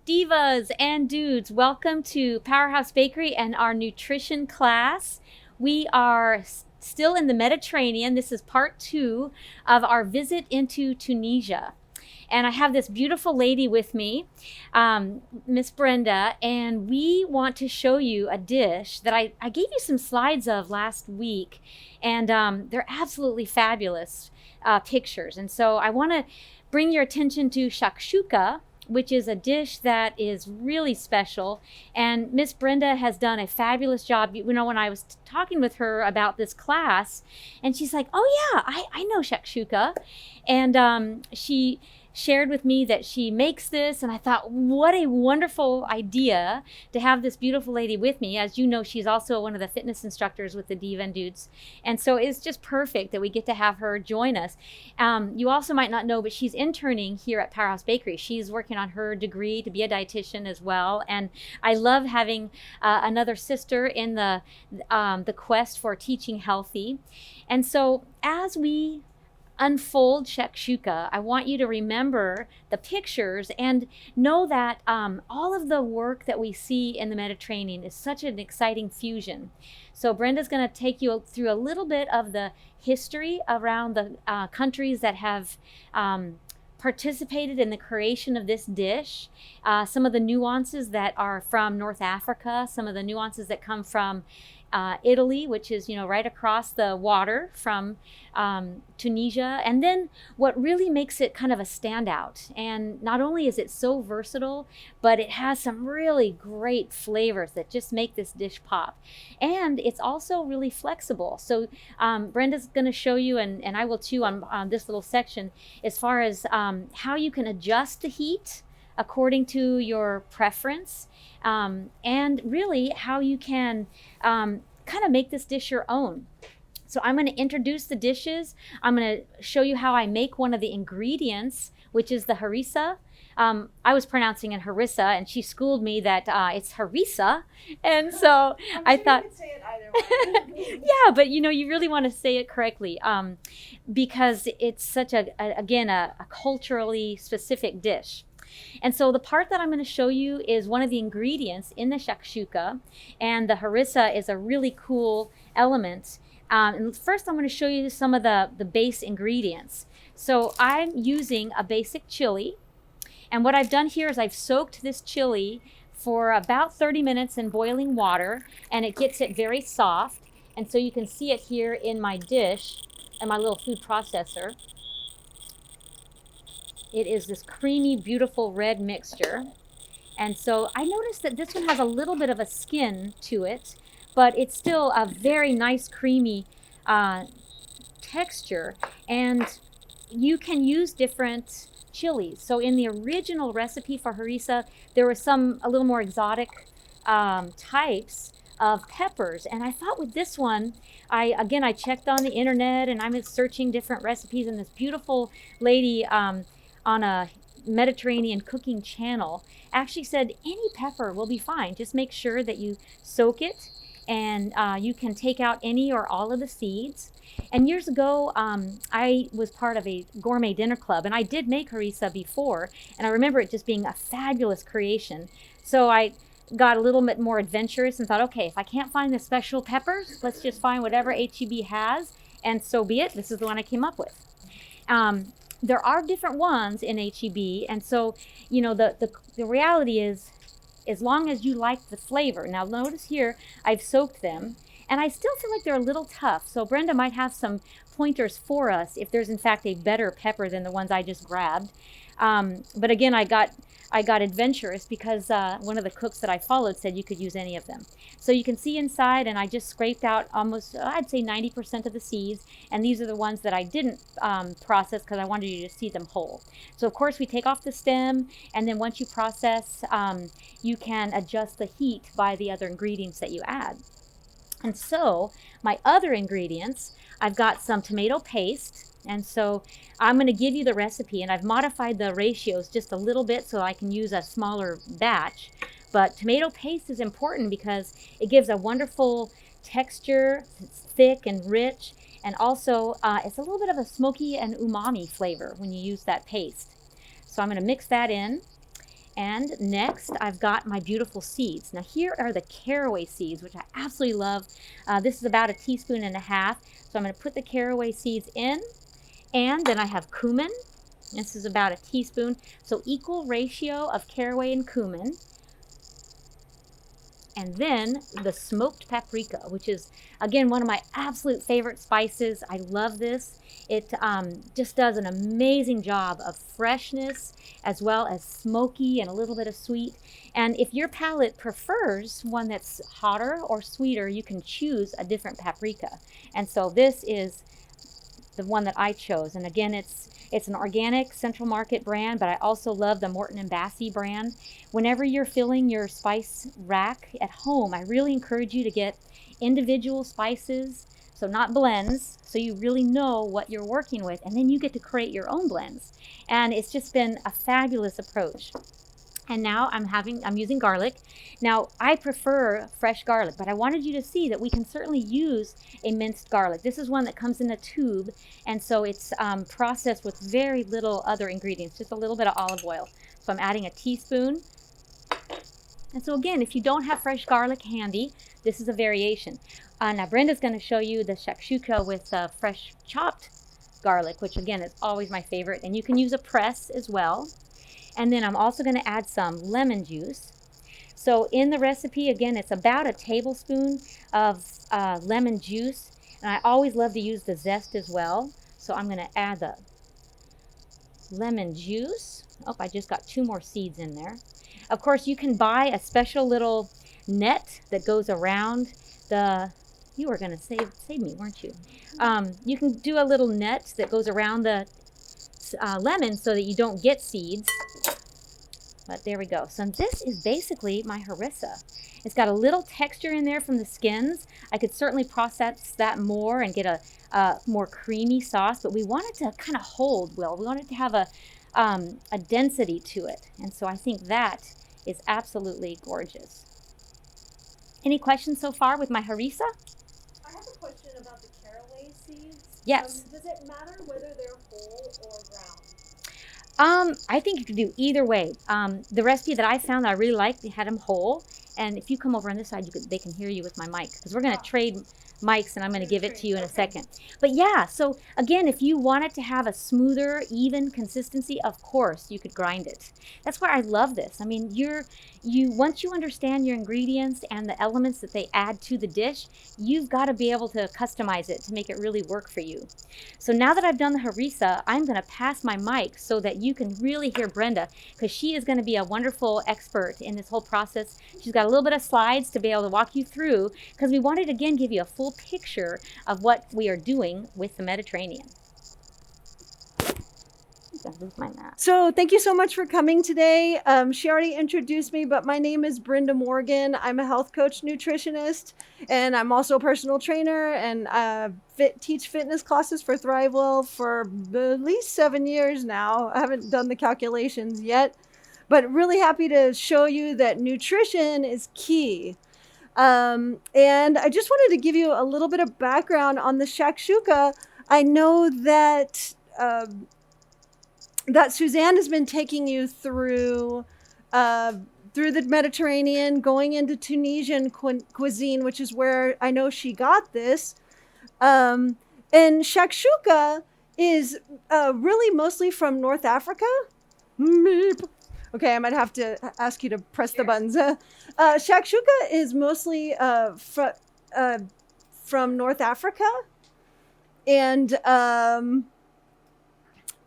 Divas and dudes, welcome to Powerhouse Bakery and our nutrition class. We are still in the Mediterranean. This is part 2 of our visit into Tunisia. And I have this beautiful lady with me, Miss Brenda, and we want to show you a dish that I gave you some slides of last week, and they're absolutely fabulous pictures. And so I want to bring your attention to shakshuka, which is a dish that is really special. And Miss Brenda has done a fabulous job. You know, when I was talking with her about this class, and she's like, oh yeah, I know shakshuka. And she shared with me that she makes this, and I thought, what a wonderful idea to have this beautiful lady with me. As you know, she's also one of the fitness instructors with the Diva and Dudes, and so it's just perfect that we get to have her join us. You also might not know, but she's interning here at Powerhouse Bakery. She's working on her degree to be a dietitian as well, and I love having another sister in the quest for teaching healthy. And so as we unfold shakshuka, I want you to remember the pictures and know that all of the work that we see in the Mediterranean is such an exciting fusion. So Brenda's going to take you through a little bit of the history around the countries that have participated in the creation of this dish, some of the nuances that are from North Africa, some of the nuances that come from Italy, which is, you know, right across the water from Tunisia, and then what really makes it kind of a standout. And not only is it so versatile, but it has some really great flavors that just make this dish pop. And it's also really flexible. So Brenda's going to show you, and I will too on this little section, as far as how you can adjust the heat according to your preference, and really how you can kind of make this dish your own. So I'm going to introduce the dishes. I'm going to show you how I make one of the ingredients, which is the harissa. I was pronouncing it harissa, and she schooled me that it's harissa, and so I thought, you could say it either way. Yeah, but you know, you really want to say it correctly, because it's such a culturally specific dish. And so the part that I'm going to show you is one of the ingredients in the shakshuka, and the harissa is a really cool element. And first I'm going to show you some of the base ingredients. So I'm using a basic chili, and what I've done here is I've soaked this chili for about 30 minutes in boiling water, and it gets it very soft. And so you can see it here in my dish and my little food processor. It is this creamy, beautiful red mixture. And so I noticed that this one has a little bit of a skin to it, but it's still a very nice, creamy texture. And you can use different chilies. So in the original recipe for harissa, there were some a little more exotic types of peppers. And I thought with this one, I checked on the internet, and I'm searching different recipes, and this beautiful lady on a Mediterranean cooking channel actually said any pepper will be fine. Just make sure that you soak it, and you can take out any or all of the seeds. And years ago, I was part of a gourmet dinner club, and I did make harissa before, and I remember it just being a fabulous creation. So I got a little bit more adventurous and thought, okay, if I can't find the special peppers, let's just find whatever HEB has, and so be it. This is the one I came up with. There are different ones in HEB, and so, you know, the reality is, as long as you like the flavor. Now notice here, I've soaked them, and I still feel like they're a little tough, so Brenda might have some pointers for us if there's in fact a better pepper than the ones I just grabbed. But again, I got adventurous because one of the cooks that I followed said you could use any of them. So you can see inside, and I just scraped out almost, I'd say 90% of the seeds, and these are the ones that I didn't process because I wanted you to see them whole. So of course we take off the stem, and then once you process, you can adjust the heat by the other ingredients that you add. And so my other ingredients, I've got some tomato paste. And so I'm going to give you the recipe, and I've modified the ratios just a little bit so I can use a smaller batch. But tomato paste is important because it gives a wonderful texture. It's thick and rich, and also it's a little bit of a smoky and umami flavor when you use that paste. So I'm going to mix that in. And next, I've got my beautiful seeds. Now here are the caraway seeds, which I absolutely love. This is about 1.5 teaspoons. So I'm going to put the caraway seeds in. And then I have cumin. This is about 1 teaspoon. So equal ratio of caraway and cumin. And then the smoked paprika, which is, again, one of my absolute favorite spices. I love this. It just does an amazing job of freshness as well as smoky and a little bit of sweet. And if your palate prefers one that's hotter or sweeter, you can choose a different paprika. And so this is the one that I chose. And again, it's an organic Central Market brand, but I also love the Morton and Bassey brand. Whenever you're filling your spice rack at home, I really encourage you to get individual spices, so not blends, so you really know what you're working with, and then you get to create your own blends. And it's just been a fabulous approach. And now I'm using garlic. Now I prefer fresh garlic, but I wanted you to see that we can certainly use a minced garlic. This is one that comes in a tube, and so it's processed with very little other ingredients, just a little bit of olive oil. So I'm adding 1 teaspoon. And so again, if you don't have fresh garlic handy, this is a variation. Now Brenda's going to show you the shakshuka with fresh chopped garlic, which again is always my favorite. And you can use a press as well. And then I'm also going to add some lemon juice. So in the recipe, again, it's about 1 tablespoon of lemon juice. And I always love to use the zest as well. So I'm going to add the lemon juice. Oh, I just got 2 more seeds in there. Of course, you can buy a special little net that goes around the... You were going to save me, weren't you? You can do a little net that goes around the lemon so that you don't get seeds. But there we go. So this is basically my harissa. It's got a little texture in there from the skins. I could certainly process that more and get a more creamy sauce, but we want it to kind of hold well. We want it to have a density to it. And so I think that is absolutely gorgeous. Any questions so far with my harissa? I have a question about the caraway seeds. Yes. Does it matter whether they're whole or ground? I think you could do either way. The recipe that I found that I really liked, they had them whole. And if you come over on this side, they can hear you with my mic, because we're going to trade mics, and I'm going to give it to you in a second. But yeah, so again, if you wanted to have a smoother, even consistency, of course, you could grind it. That's why I love this. I mean, once you understand your ingredients and the elements that they add to the dish, you've got to be able to customize it to make it really work for you. So now that I've done the harissa, I'm going to pass my mic so that you can really hear Brenda, because she is going to be a wonderful expert in this whole process. She's got a little bit of slides to be able to walk you through, because we wanted to again give you a full picture of what we are doing with the Mediterranean. So thank you so much for coming today. She already introduced me, but my name is Brenda Morgan. I'm a health coach nutritionist, and I'm also a personal trainer, and teach fitness classes for ThriveWell for at least 7 years now. I haven't done the calculations yet, but really happy to show you that nutrition is key. And I just wanted to give you a little bit of background on the shakshuka. I know that that Suzanne has been taking you through the Mediterranean, going into Tunisian cuisine, which is where I know she got this. And shakshuka is really mostly from North Africa. Meep. Okay, I might have to ask you to press the buttons. Shakshuka is mostly from North Africa, and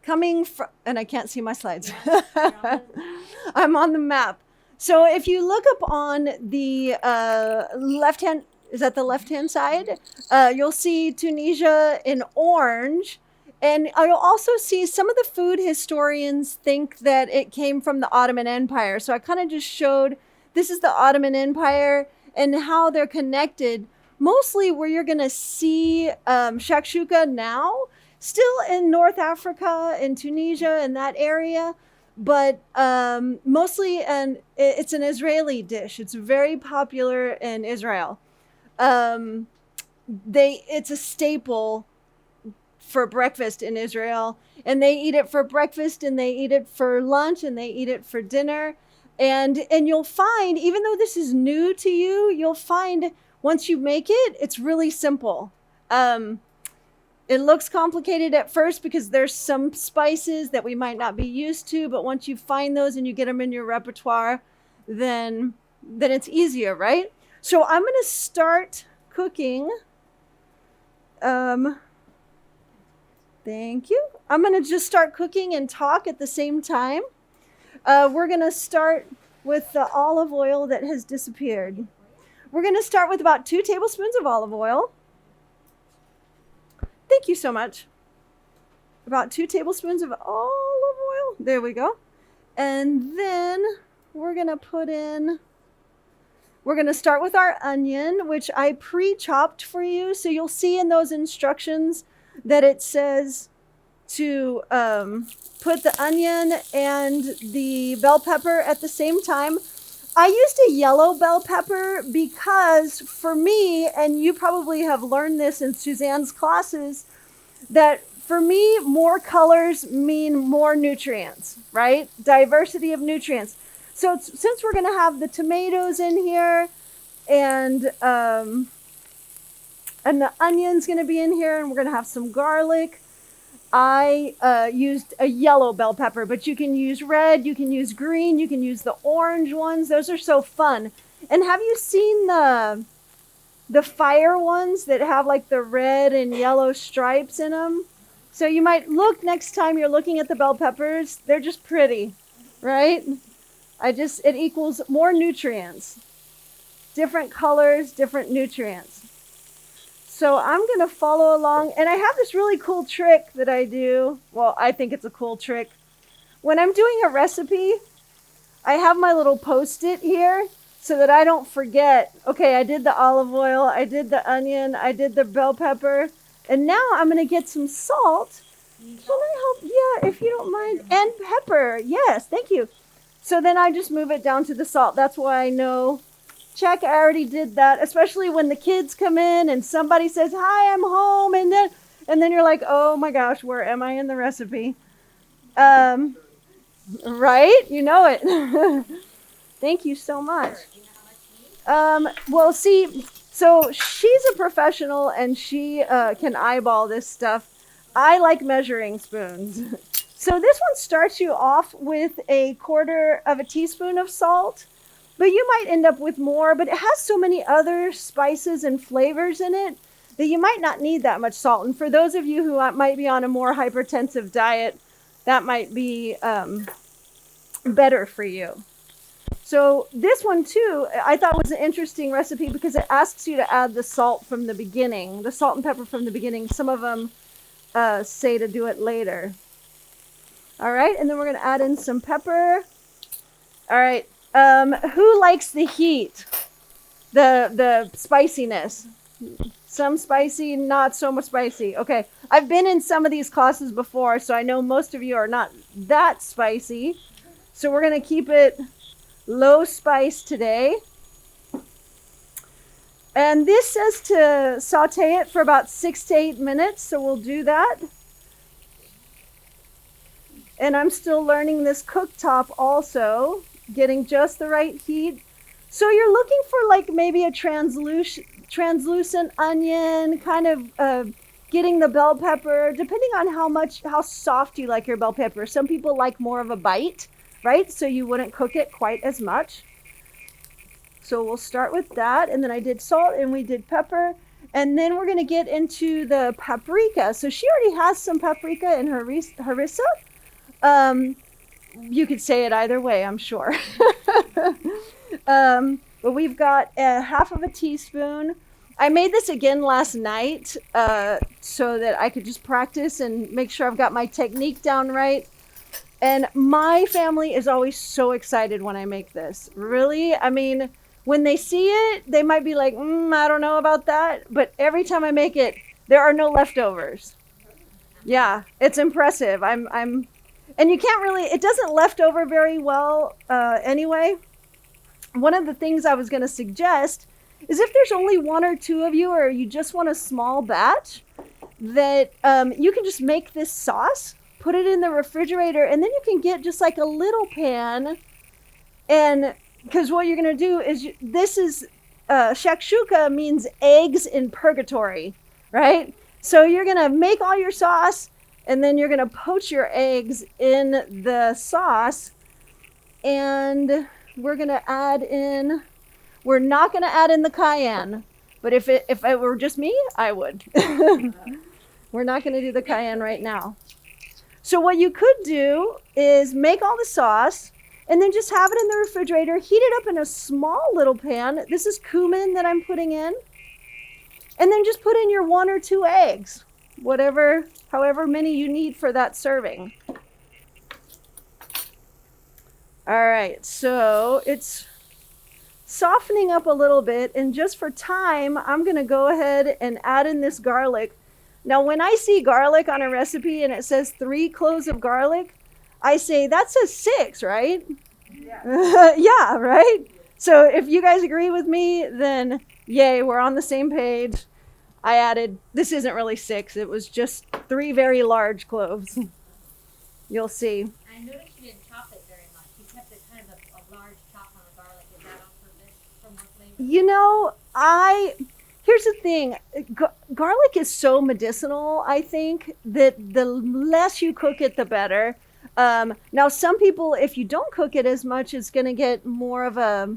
coming from, and I can't see my slides. I'm on the map. So if you look up on the left-hand, is that the left-hand side? You'll see Tunisia in orange. And you'll also see some of the food historians think that it came from the Ottoman Empire. So I kind of just showed, this is the Ottoman Empire and how they're connected. Mostly where you're going to see shakshuka now, still in North Africa, in Tunisia, in that area. But mostly, and it's an Israeli dish. It's very popular in Israel. It's a staple for breakfast in Israel, and they eat it for breakfast, and they eat it for lunch, and they eat it for dinner. And you'll find, even though this is new to you, you'll find once you make it, it's really simple. It looks complicated at first because there's some spices that we might not be used to, but once you find those and you get them in your repertoire, then it's easier, right? So I'm going to start cooking. Thank you. I'm going to just start cooking and talk at the same time. We're going to start with the olive oil that has disappeared. We're going to start with about 2 tablespoons of olive oil. Thank you so much. About 2 tablespoons of olive oil. There we go. And then we're going to start with our onion, which I pre-chopped for you. So you'll see in those instructions that it says to put the onion and the bell pepper at the same time. I used a yellow bell pepper because for me, and you probably have learned this in Suzanne's classes, that for me, more colors mean more nutrients, right? Diversity of nutrients. So since we're going to have the tomatoes in here and the onion's going to be in here, and we're going to have some garlic, I used a yellow bell pepper, but you can use red, you can use green, you can use the orange ones. Those are so fun. And have you seen the fire ones that have like the red and yellow stripes in them? So you might look next time you're looking at the bell peppers. They're just pretty, right? It equals more nutrients. Different colors, different nutrients. So I'm going to follow along, and I have this really cool trick that I do. Well, I think it's a cool trick. When I'm doing a recipe, I have my little Post-it here so that I don't forget, okay, I did the olive oil, I did the onion, I did the bell pepper, and now I'm going to get some salt. Can I help? Yeah, if you don't mind. And pepper. Yes, thank you. So then I just move it down to the salt. That's why I know. Check, I already did that, especially when the kids come in and somebody says, hi, I'm home. And then you're like, oh my gosh, where am I in the recipe? Right? You know it. Thank you so much. Well, see, so she's a professional and she can eyeball this stuff. I like measuring spoons. So this one starts you off with 1/4 teaspoon of salt. But you might end up with more, but it has so many other spices and flavors in it that you might not need that much salt. And for those of you who might be on a more hypertensive diet, that might be better for you. So this one too, I thought was an interesting recipe because it asks you to add the salt from the beginning, the salt and pepper from the beginning. Some of them say to do it later. All right, and then we're going to add in some pepper. All right. Who likes the heat? The spiciness? Some spicy, not so much spicy. Okay, I've been in some of these classes before, so I know most of you are not that spicy. So we're going to keep it low spice today. And this says to saute it for about 6 to 8 minutes, so we'll do that. And I'm still learning this cooktop also. Getting just the right heat. So you're looking for like maybe a translucent onion, kind of getting the bell pepper, depending on how soft you like your bell pepper. Some people like more of a bite, right? So you wouldn't cook it quite as much. So we'll start with that. And then I did salt and we did pepper. And then we're going to get into the paprika. So she already has some paprika in her harissa. You could say it either way, I'm sure. But we've got 1/2 teaspoon. I made this again last night so that I could just practice and make sure I've got my technique down right. And my family is always so excited when I make this. Really? I mean, when they see it, they might be like, I don't know about that. But every time I make it, there are no leftovers. Yeah, it's impressive. And you can't really, it doesn't left over very well anyway. One of the things I was going to suggest is if there's only one or two of you, or you just want a small batch, that you can just make this sauce, put it in the refrigerator, and then you can get just like a little pan. And because what you're going to do is, this is shakshuka means eggs in purgatory, right? So you're going to make all your sauce, and then you're going to poach your eggs in the sauce. And we're going to add in, we're not going to add in the cayenne, but if it were just me, I would. We're not going to do the cayenne right now. So what you could do is make all the sauce, and then just have it in the refrigerator, heat it up in a small little pan. This is cumin that I'm putting in. And then just put in your 1 or 2 eggs, however many you need for that serving. All right, so it's softening up a little bit, and just for time, I'm gonna go ahead and add in this garlic. Now, when I see garlic on a recipe and it says 3 cloves of garlic, I say, that says 6, right? Yeah. Yeah, right? So if you guys agree with me, then yay, we're on the same page. I added, this isn't really 6, it was just 3 very large cloves. You'll see. I noticed you didn't chop it very much. You kept it kind of a large chop on the garlic. Is that on purpose for more flavor? You know, here's the thing. Garlic is so medicinal, I think, that the less you cook it, the better. Now, some people, if you don't cook it as much, it's going to get more of a,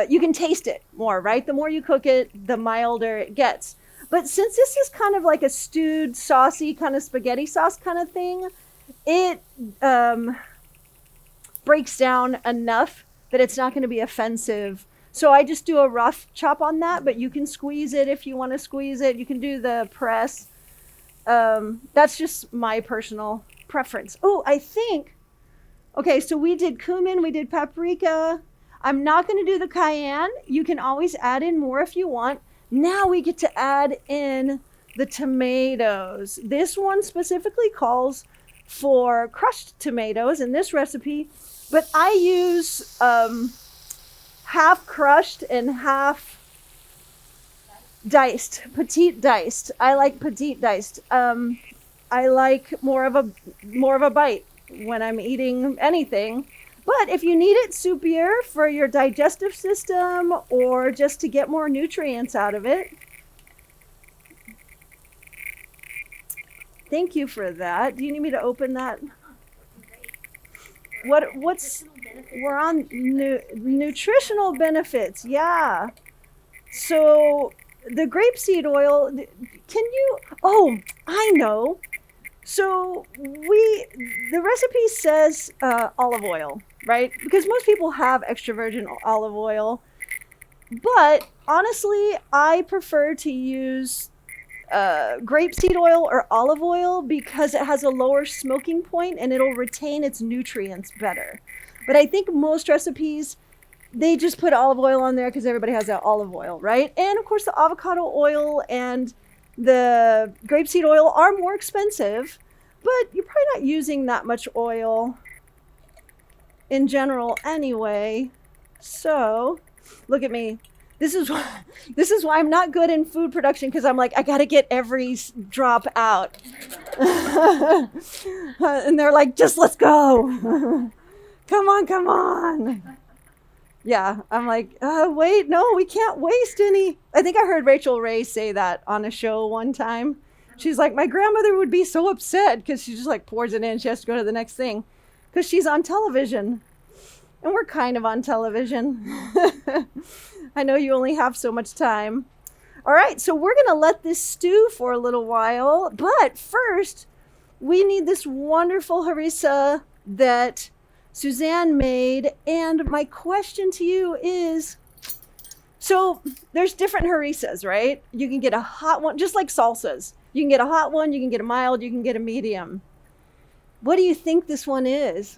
you can taste it more, right? The more you cook it, the milder it gets. But since this is kind of like a stewed, saucy, kind of spaghetti sauce kind of thing, it breaks down enough that it's not going to be offensive. So I just do a rough chop on that, but you can squeeze it if you want to squeeze it. You can do the press. That's just my personal preference. Oh, I think, okay, so we did cumin, we did paprika. I'm not going to do the cayenne. You can always add in more if you want. Now we get to add in the tomatoes. This one specifically calls for crushed tomatoes in this recipe, but I use half crushed and half diced, petite diced. I like petite diced. I like more of a bite when I'm eating anything. But if you need it soupier for your digestive system or just to get more nutrients out of it. Thank you for that. Do you need me to open that? What's we're on nutritional benefits. Yeah. So the grapeseed oil, oh, I know. So the recipe says olive oil, right? Because most people have extra virgin olive oil. But honestly, I prefer to use grapeseed oil or olive oil because it has a lower smoking point and it'll retain its nutrients better. But I think most recipes, they just put olive oil on there because everybody has that olive oil, right? And of course, the avocado oil and the grapeseed oil are more expensive, but you're probably not using that much oil in general anyway. So, look at me. This is why I'm not good in food production, because I'm like, I got to get every drop out. And they're like, just let's go. Come on. Yeah, I'm like, wait, no, we can't waste any. I think I heard Rachel Ray say that on a show one time. She's like, my grandmother would be so upset because she just like pours it in. She has to go to the next thing because she's on television. And we're kind of on television. I know you only have so much time. All right, so we're going to let this stew for a little while. But first, we need this wonderful harissa that Suzanne made. And my question to you is, so there's different harissas, right? You can get a hot one, just like salsas. You can get a hot one, you can get a mild, you can get a medium. What do you think this one is?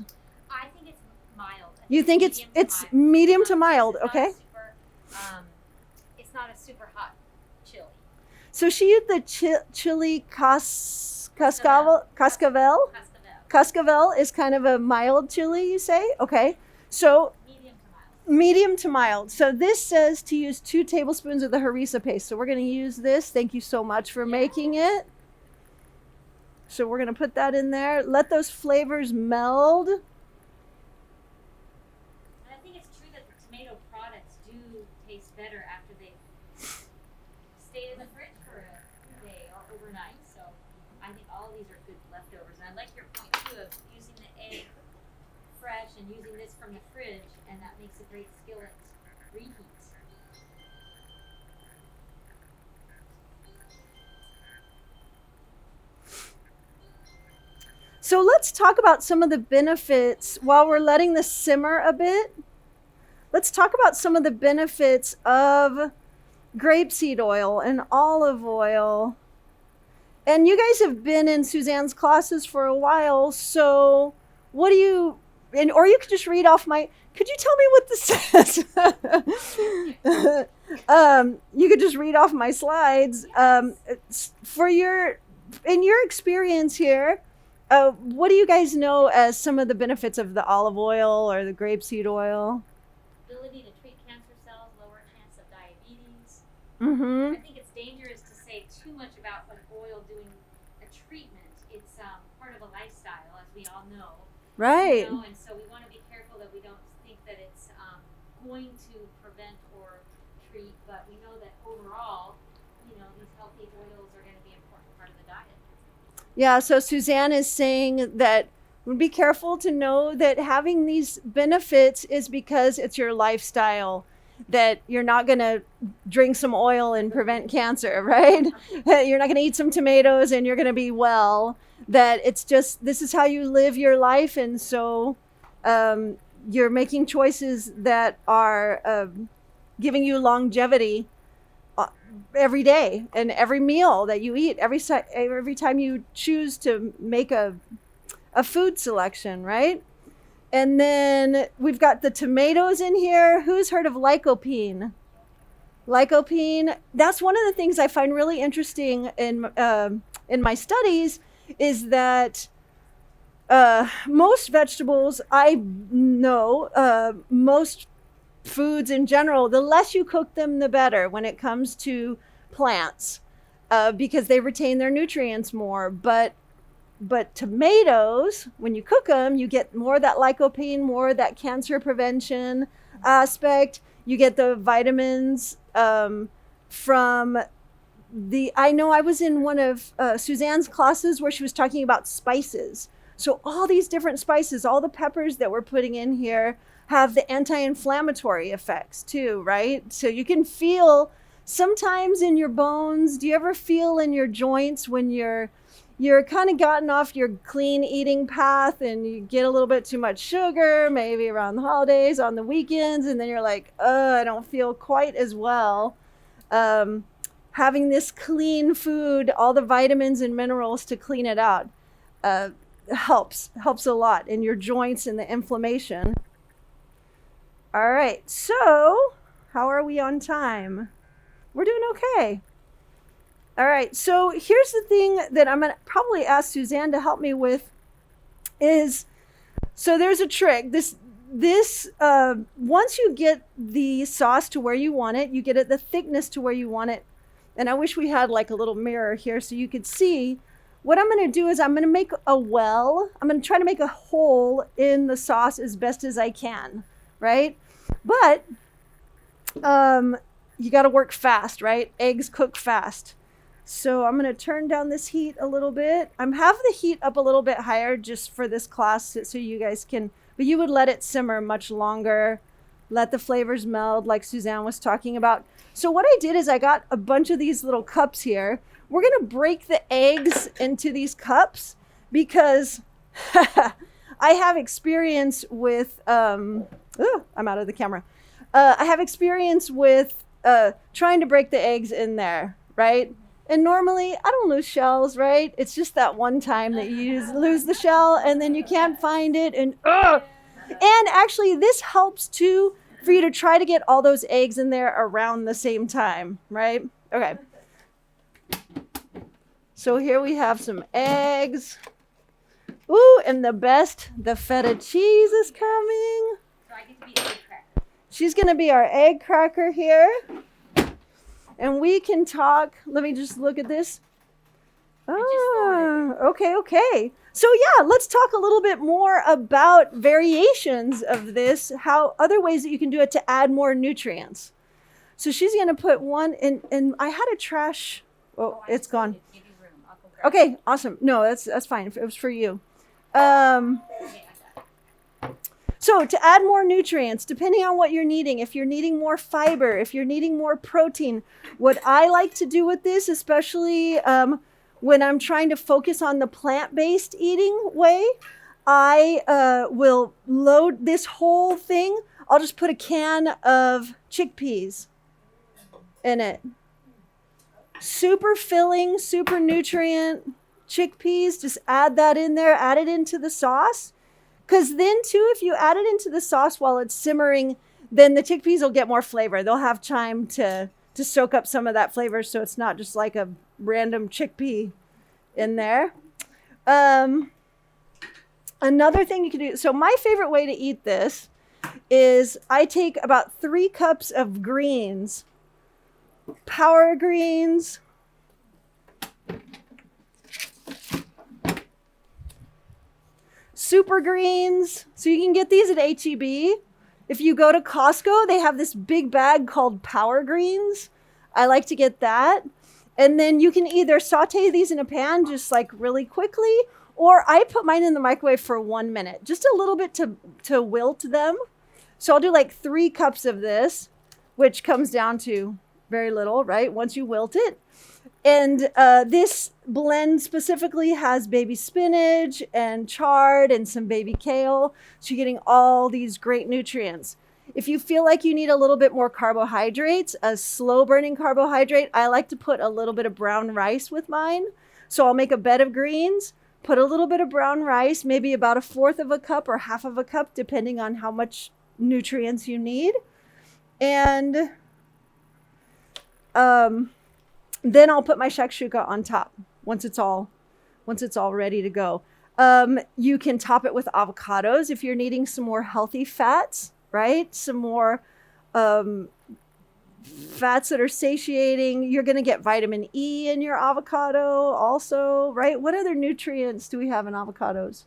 I think it's mild. You think it's medium to mild, okay? It's not a super hot chili. So she used the chili cascavel. Cascavel is kind of a mild chili, you say? Okay. So Medium to Medium to mild. So this says to use 2 tablespoons of the harissa paste. So we're going to use this. Thank you so much for making it. So we're going to put that in there. Let those flavors meld. And I think it's true that the tomato products do taste better after they stay in the fridge for a day or overnight. So I think all of these are good leftovers. And I like your point too of using the egg fresh and using this from the fridge, and that makes a great skillet reheat. So let's talk about some of the benefits while we're letting this simmer a bit. Let's talk about some of the benefits of grapeseed oil and olive oil. And you guys have been in Suzanne's classes for a while, so what do you, and or you could just read off my, could you tell me what this says? You could just read off my slides. In your experience here, what do you guys know as some of the benefits of the olive oil or the grapeseed oil? Ability to treat cancer cells, lower chance of diabetes. Mm-hmm. I think it's dangerous to say too much about an oil doing a treatment. It's part of a lifestyle, as we all know. Right. You know? And so we want to be careful that we don't think that it's going to prevent or treat, but we know that overall, you know, these healthy oils are going to be an important part of the diet. Yeah, so Suzanne is saying that be careful to know that having these benefits is because it's your lifestyle, that you're not going to drink some oil and prevent cancer, right? You're not going to eat some tomatoes and you're going to be well, that it's just, this is how you live your life. And so you're making choices that are giving you longevity every day and every meal that you eat, every time you choose to make a food selection, right? And then we've got the tomatoes in here. Who's heard of lycopene? Lycopene, that's one of the things I find really interesting in my studies, is that most vegetables, I know, most foods in general, the less you cook them, the better when it comes to plants, because they retain their nutrients more. But tomatoes, when you cook them, you get more of that lycopene, more of that cancer prevention aspect. You get the vitamins from the, I know I was in one of Suzanne's classes where she was talking about spices. So all these different spices, all the peppers that we're putting in here have the anti-inflammatory effects too, right? So you can feel sometimes in your bones. Do you ever feel in your joints when you're kind of gotten off your clean eating path and you get a little bit too much sugar, maybe around the holidays, on the weekends, and then you're like, I don't feel quite as well. Having this clean food, all the vitamins and minerals to clean it out, helps a lot in your joints and the inflammation. All right, so how are we on time? We're doing okay. All right, so here's the thing that I'm going to probably ask Suzanne to help me with is, so there's a trick. This once you get the sauce to where you want it, you get it the thickness to where you want it. And I wish we had like a little mirror here so you could see. What I'm going to do is I'm going to make a well. I'm going to try to make a hole in the sauce as best as I can, right? But you got to work fast, right? Eggs cook fast. So I'm going to turn down this heat a little bit. I'm having the heat up a little bit higher just for this class so you guys can, but you would let it simmer much longer. Let the flavors meld like Suzanne was talking about. So what I did is I got a bunch of these little cups here. We're going to break the eggs into these cups because I have experience with, I'm out of the camera. I have experience with trying to break the eggs in there, right? And normally I don't lose shells, right? It's just that one time that you lose the shell and then you can't find it. And actually this helps too for you to try to get all those eggs in there around the same time, right? Okay. So here we have some eggs. Ooh, and the feta cheese is coming. So I get to be the egg cracker. She's going to be our egg cracker here. And we can talk. Let me just look at this. Okay. So yeah, let's talk a little bit more about variations of this, how other ways that you can do it to add more nutrients. So she's going to put one in, and I had a trash. Oh, it's gone. Okay, awesome. No, that's fine. It was for you. So to add more nutrients, depending on what you're needing, if you're needing more fiber, if you're needing more protein, what I like to do with this, especially when I'm trying to focus on the plant-based eating way, I will load this whole thing. I'll just put a can of chickpeas in it. Super filling, super nutrient chickpeas. Just add that in there, add it into the sauce. Because then too, if you add it into the sauce while it's simmering, then the chickpeas will get more flavor. They'll have time to soak up some of that flavor, so it's not just like a random chickpea in there. Another thing you can do, so my favorite way to eat this is I take about 3 cups of greens, power greens, super greens. So you can get these at HEB. If you go to Costco, they have this big bag called power greens. I like to get that. And then you can either saute these in a pan just like really quickly, or I put mine in the microwave for 1 minute, just a little bit to wilt them. So I'll do like 3 cups of this, which comes down to very little, right? Once you wilt it. And this blend specifically has baby spinach and chard and some baby kale. So you're getting all these great nutrients. If you feel like you need a little bit more carbohydrates, a slow burning carbohydrate, I like to put a little bit of brown rice with mine. So I'll make a bed of greens, put a little bit of brown rice, maybe about 1/4 of a cup or 1/2 of a cup, depending on how much nutrients you need. And then I'll put my shakshuka on top once it's all ready to go. You can top it with avocados if you're needing some more healthy fats, right? Some more fats that are satiating. You're going to get vitamin E in your avocado also, right? What other nutrients do we have in avocados?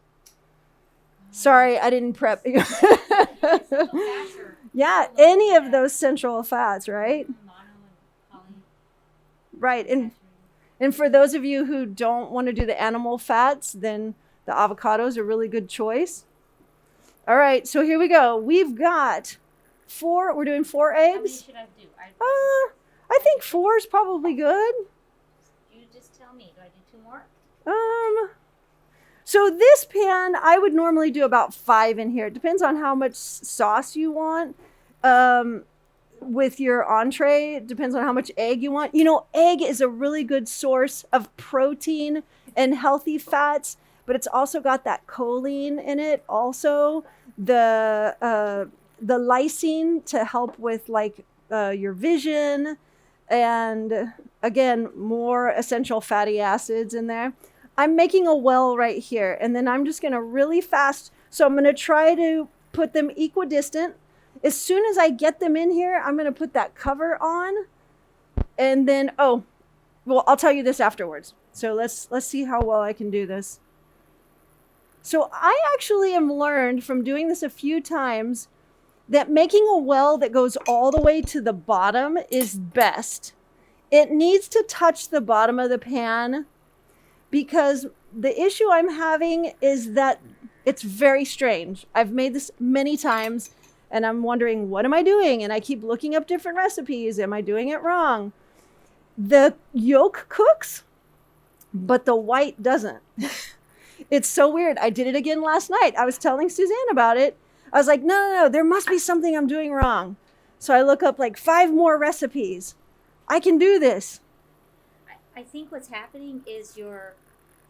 Sorry, I didn't prep. Yeah, any of those central fats, right? Right. And for those of you who don't want to do the animal fats, then the avocados are a really good choice. All right, so here we go. We've got 4. We're doing 4 eggs. How many should I do? I think 4 is probably good. You just tell me. Do I do 2 more? So this pan, I would normally do about 5 in here. It depends on how much sauce you want. With your entree, it depends on how much egg you want. You know, egg is a really good source of protein and healthy fats, but it's also got that choline in it. Also, the lysine to help with like your vision, and again, more essential fatty acids in there. I'm making a well right here, and then I'm just going to really fast. So I'm going to try to put them equidistant. As soon as I get them in here, I'm going to put that cover on. And then, I'll tell you this afterwards. So let's see how well I can do this. So I actually am learned from doing this a few times that making a well that goes all the way to the bottom is best. It needs to touch the bottom of the pan, because the issue I'm having is that it's very strange. I've made this many times, and I'm wondering, what am I doing? And I keep looking up different recipes. Am I doing it wrong? The yolk cooks, but the white doesn't. It's so weird. I did it again last night. I was telling Suzanne about it. I was like, no, there must be something I'm doing wrong. So I look up like 5 more recipes. I can do this. I think what's happening is your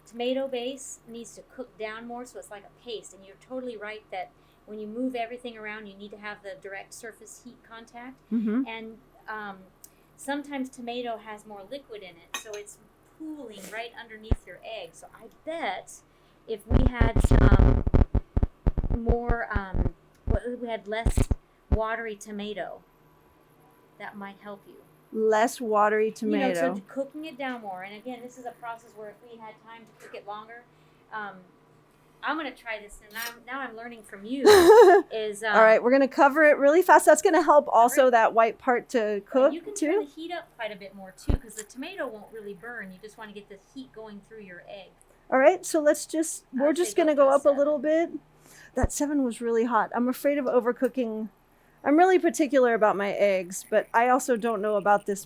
tomato base needs to cook down more, so it's like a paste. And you're totally right that when you move everything around, you need to have the direct surface heat contact. Mm-hmm. And sometimes tomato has more liquid in it, so it's pooling right underneath your egg. So I bet if we had some more, we had less watery tomato. That might help you. Less watery tomato. So cooking it down more. And again, this is a process where if we had time to cook it longer, I'm going to try this. And now I'm learning from you. All right, we're going to cover it really fast. That's going to help also that white part to cook too. You can turn the heat up quite a bit more too, because the tomato won't really burn. You just want to get the heat going through your egg. All right, so we're just going to go up 7. A little bit. That 7 was really hot. I'm afraid of overcooking. I'm really particular about my eggs, but I also don't know about this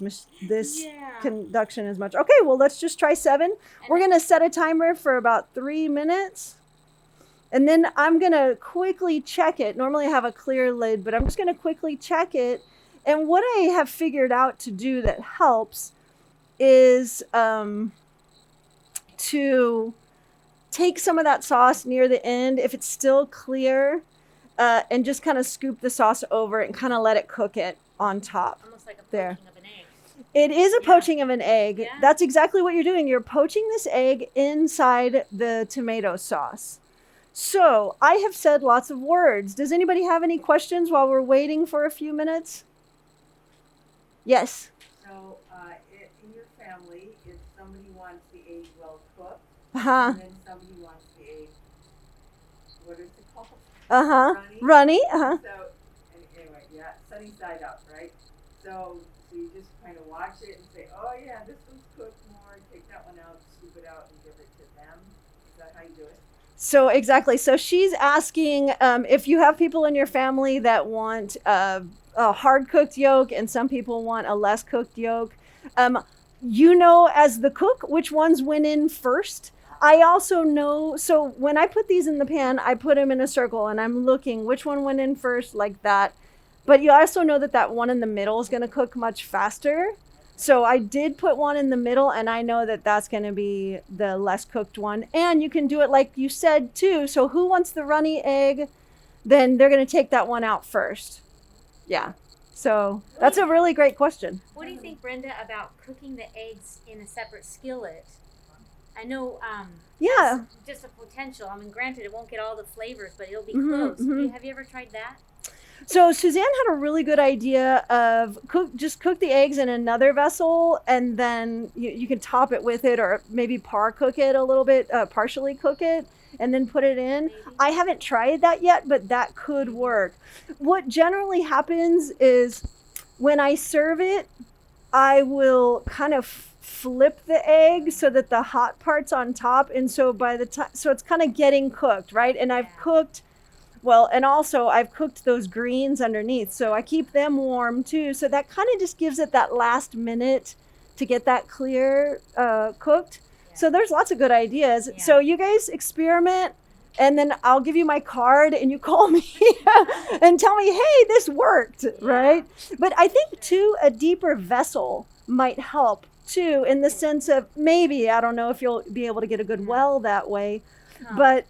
conduction as much. Okay, well, let's just try 7. We're going to set a timer for about 3 minutes. And then I'm going to quickly check it. Normally I have a clear lid, but I'm just going to quickly check it. And what I have figured out to do that helps is to take some of that sauce near the end, if it's still clear, and just kind of scoop the sauce over it and kind of let it cook it on top. Almost like a poaching of an egg. It is a poaching of an egg. Yeah. That's exactly what you're doing. You're poaching this egg inside the tomato sauce. So I have said lots of words. Does anybody have any questions while we're waiting for a few minutes? Yes. So in your family, if somebody wants the egg well cooked, and then somebody wants the egg, what is it called? Runny. So anyway, sunny side up, right? So you just kind of watch it and say, oh yeah, this one's cooked more. Take that one out, scoop it out, and give it to them. Is that how you do it? So exactly. So she's asking if you have people in your family that want a hard cooked yolk and some people want a less cooked yolk. As the cook, which ones went in first. I also know, so when I put these in the pan, I put them in a circle and I'm looking which one went in first, like that. But you also know that one in the middle is going to cook much faster. So I did put one in the middle and I know that that's going to be the less cooked one. And you can do it like you said too. So who wants the runny egg? Then they're going to take that one out first. Yeah. So that's a really great question. What do you think, Brenda, about cooking the eggs in a separate skillet? I know just a potential. I mean, granted, it won't get all the flavors, but it'll be close. Mm-hmm. Have you ever tried that? So Suzanne had a really good idea of cook the eggs in another vessel, and then you can top it with it, or maybe cook it a little bit, partially cook it, and then put it in. Maybe. I haven't tried that yet, but that could work. What generally happens is when I serve it, I will kind of flip the egg so that the hot part's on top, and so by the time, so it's kind of getting cooked, right? And I've cooked. Well, and also I've cooked those greens underneath, so I keep them warm too. So that kind of just gives it that last minute to get that clear cooked. Yeah. So there's lots of good ideas. Yeah. So you guys experiment, and then I'll give you my card and you call me and tell me, hey, this worked, right? But I think too, a deeper vessel might help too, in the sense of maybe, I don't know if you'll be able to get a good well that way, but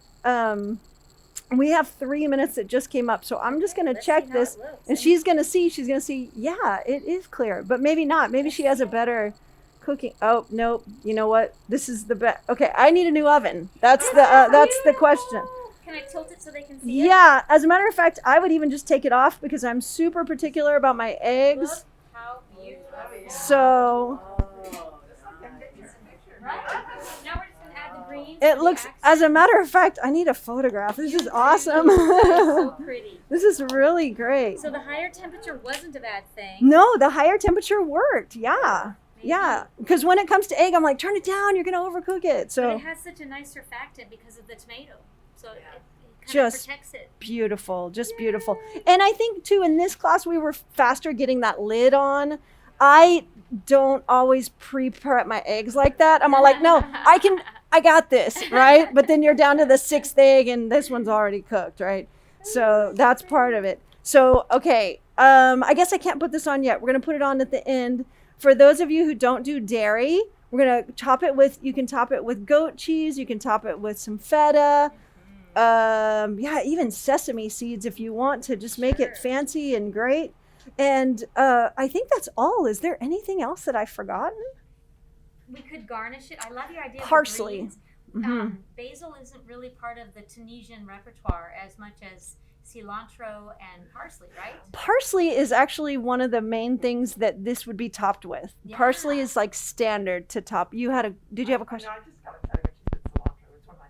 we have 3 minutes that just came up, so I'm just going to check this, and she's going to see, yeah, it is clear, but maybe not. Maybe she has a better cooking. Oh, nope. You know what? This is the best. Okay, I need a new oven. That's the question. Can I tilt it so they can see it? Yeah, as a matter of fact, I would even just take it off because I'm super particular about my eggs. Look how beautiful. So it looks, as a matter of fact, I need a photograph. This is awesome. So pretty. This is really great. So the higher temperature wasn't a bad thing. No, the higher temperature worked. Yeah. Maybe. Yeah. Because when it comes to egg, I'm like, turn it down. You're going to overcook it. So but it has such a nice surfactant because of the tomato. So it kind of protects it. Beautiful. Just beautiful. And I think, too, in this class, we were faster getting that lid on. I don't always pre-prep my eggs like that. I'm all like, no, I got this, right? But then you're down to the 6th egg and this one's already cooked, right? So that's part of it. So, okay, I guess I can't put this on yet. We're going to put it on at the end. For those of you who don't do dairy, we're going to top it with, you can top it with goat cheese. You can top it with some feta. Even sesame seeds if you want to just make it fancy and great. And I think that's all. Is there anything else that I've forgotten? We could garnish it. I love your idea. Parsley. Basil isn't really part of the Tunisian repertoire as much as cilantro and parsley, right? Parsley is actually one of the main things that this would be topped with. Yeah. Parsley is like standard to top. Did you have a question? No, I just got excited when she said cilantro. It's one of my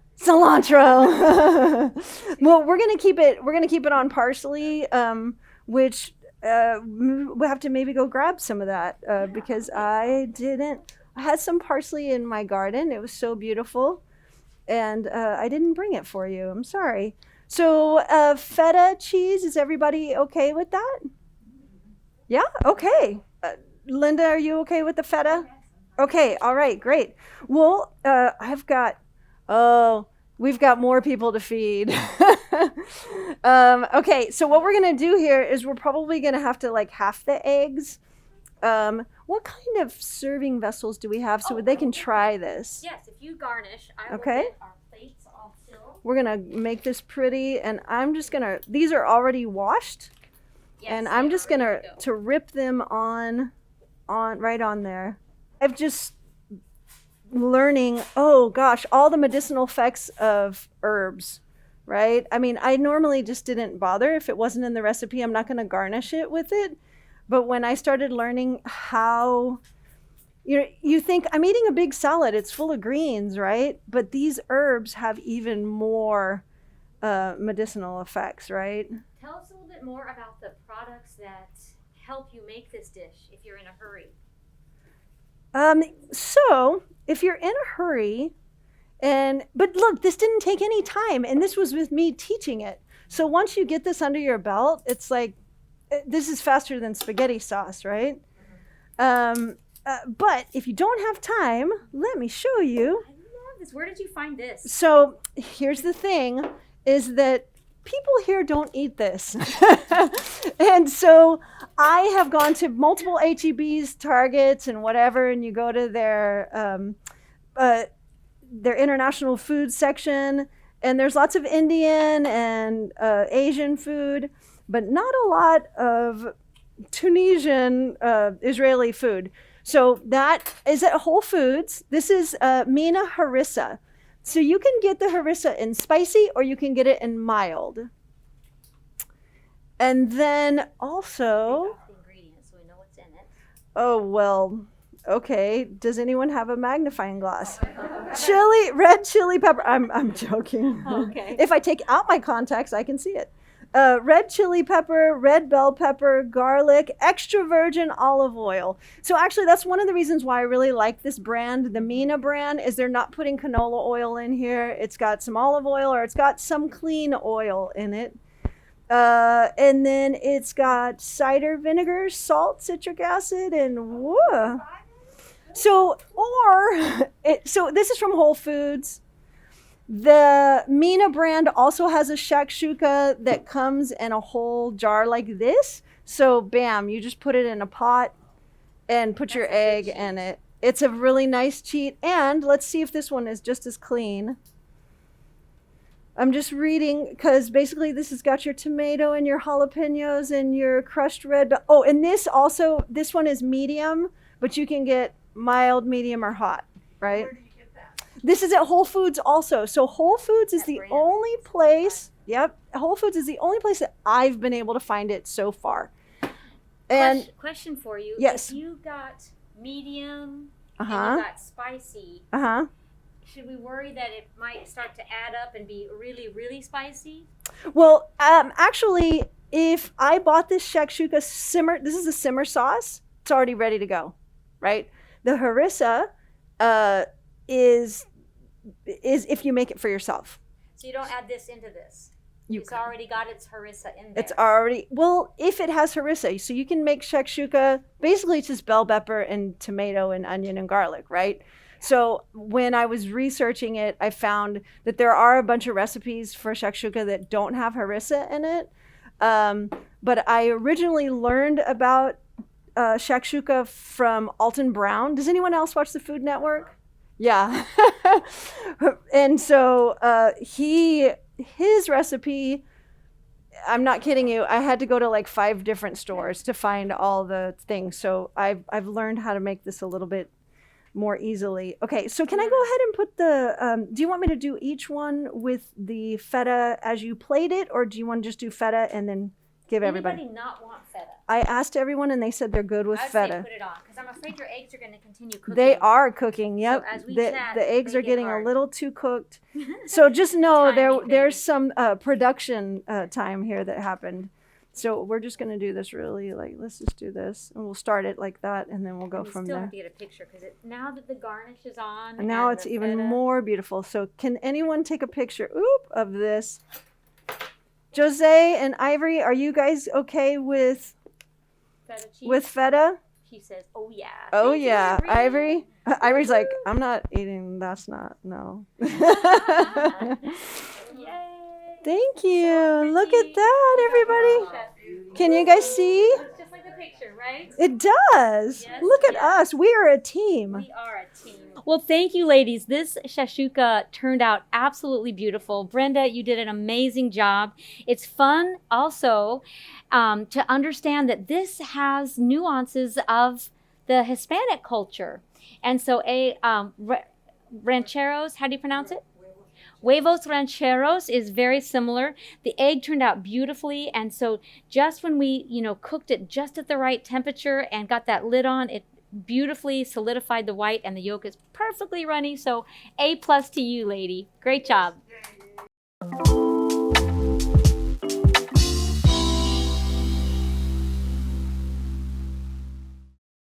Cilantro. Well, we're gonna keep it on parsley, which we'll have to maybe go grab some of that because I had some parsley in my garden. It was so beautiful, and I didn't bring it for you. I'm sorry. So feta cheese, is everybody okay with that? Yeah. Okay. Linda, are you okay with the feta? Okay. All right. Great. Well, we've got more people to feed. Okay, so what we're gonna do here is we're probably gonna have to like half the eggs. What kind of serving vessels do we have so they can try this? Yes, if you garnish, I will Okay. get our plates all filled. We're gonna make this pretty, and I'm just gonna. These are already washed, Yes, and they I'm are just ready gonna go. to rip them on right on there. I've just learning. Oh gosh, all the medicinal effects of herbs. Right? I mean, I normally just didn't bother. If it wasn't in the recipe, I'm not going to garnish it with it. But when I started learning how, you think I'm eating a big salad, it's full of greens, right? But these herbs have even more medicinal effects, right? Tell us a little bit more about the products that help you make this dish if you're in a hurry. So if you're in a hurry, but look, this didn't take any time, and this was with me teaching it. So once you get this under your belt, it's like, this is faster than spaghetti sauce, right? But if you don't have time, let me show you. I love this. Where did you find this? So here's the thing, is that people here don't eat this. And so I have gone to multiple HEBs, Targets, and whatever, and you go to their international food section, and there's lots of Indian and Asian food, but not a lot of Tunisian Israeli food. So that is at Whole Foods. This is Mina harissa. So you can get the harissa in spicy, or you can get it in mild. And then also, Read off the ingredients so we know what's in it. oh well, okay. Does anyone have a magnifying glass? Red chili pepper. I'm joking. Okay. If I take out my contacts, I can see it. Red chili pepper, red bell pepper, garlic, extra virgin olive oil. So actually, that's one of the reasons why I really like this brand, the Mina brand, is they're not putting canola oil in here. It's got some olive oil, or it's got some clean oil in it. And then it's got cider vinegar, salt, citric acid, and whoa. So this is from Whole Foods. The Mina brand also has a shakshuka that comes in a whole jar like this. So bam, you just put it in a pot and put your egg in it. It's a really nice cheat. And let's see if this one is just as clean. I'm just reading, because basically this has got your tomato and your jalapenos and your crushed red. Oh, and this one is medium, but you can get mild, medium, or hot, right? Where do you get that? This is at Whole Foods also. So Whole Foods is the only place, Whole Foods is the only place that I've been able to find it so far. And question for you. Yes. If you got medium and uh-huh, you got spicy, uh-huh. should we worry that it might start to add up and be really, really spicy? Well, actually, if I bought this shakshuka simmer, this is a simmer sauce, it's already ready to go, right? The harissa is if you make it for yourself. So you don't add this into this. You It's can. already got its harissa in there. It's already, well, if it has harissa, so you can make shakshuka, basically it's just bell pepper and tomato and onion and garlic, right? So when I was researching it, I found that there are a bunch of recipes for shakshuka that don't have harissa in it. But I originally learned about shakshuka from Alton Brown. Does anyone else watch the Food Network? Yeah. And so his recipe, I'm not kidding you, I had to go to like 5 different stores to find all the things. So I've learned how to make this a little bit more easily. Okay, so can I go ahead and put the, do you want me to do each one with the feta as you plate it, or do you want to just do feta and then give everybody? Anybody not want feta? I asked everyone and they said they're good with I would feta. say put it on, because I'm afraid your eggs are going to continue cooking. They are cooking, yep. So as we the, chat, the eggs they are get getting hard. a little too cooked. So just know Timing, there's baby. some production time here that happened. So we're just going to do this really, like, let's just do this. And we'll start it like that, and then we'll go We from still there. have to get a picture, because now that the garnish is on. And now and it's the even feta- more beautiful. So can anyone take a picture, of this? Jose and Ivory, are you guys okay with feta cheese. with feta? She says, "Oh yeah." Oh Thank you, yeah, Ivory. Ivory's like, Woo-hoo. I'm not eating. That's not no. Yay. Thank you. So Look pretty. at that, everybody. Can you guys see? It's just like the picture, right? It does. Yes, Look at yes. us. We are a team. We are a team. Well, thank you, ladies. This shakshuka turned out absolutely beautiful. Brenda, you did an amazing job. It's fun also to understand that this has nuances of the Hispanic culture. And so rancheros, how do you pronounce it? Huevos Rancheros is very similar. The egg turned out beautifully, and so just when we, cooked it just at the right temperature and got that lid on, it beautifully solidified the white, and the yolk is perfectly runny. So A+ to you, lady. Great job.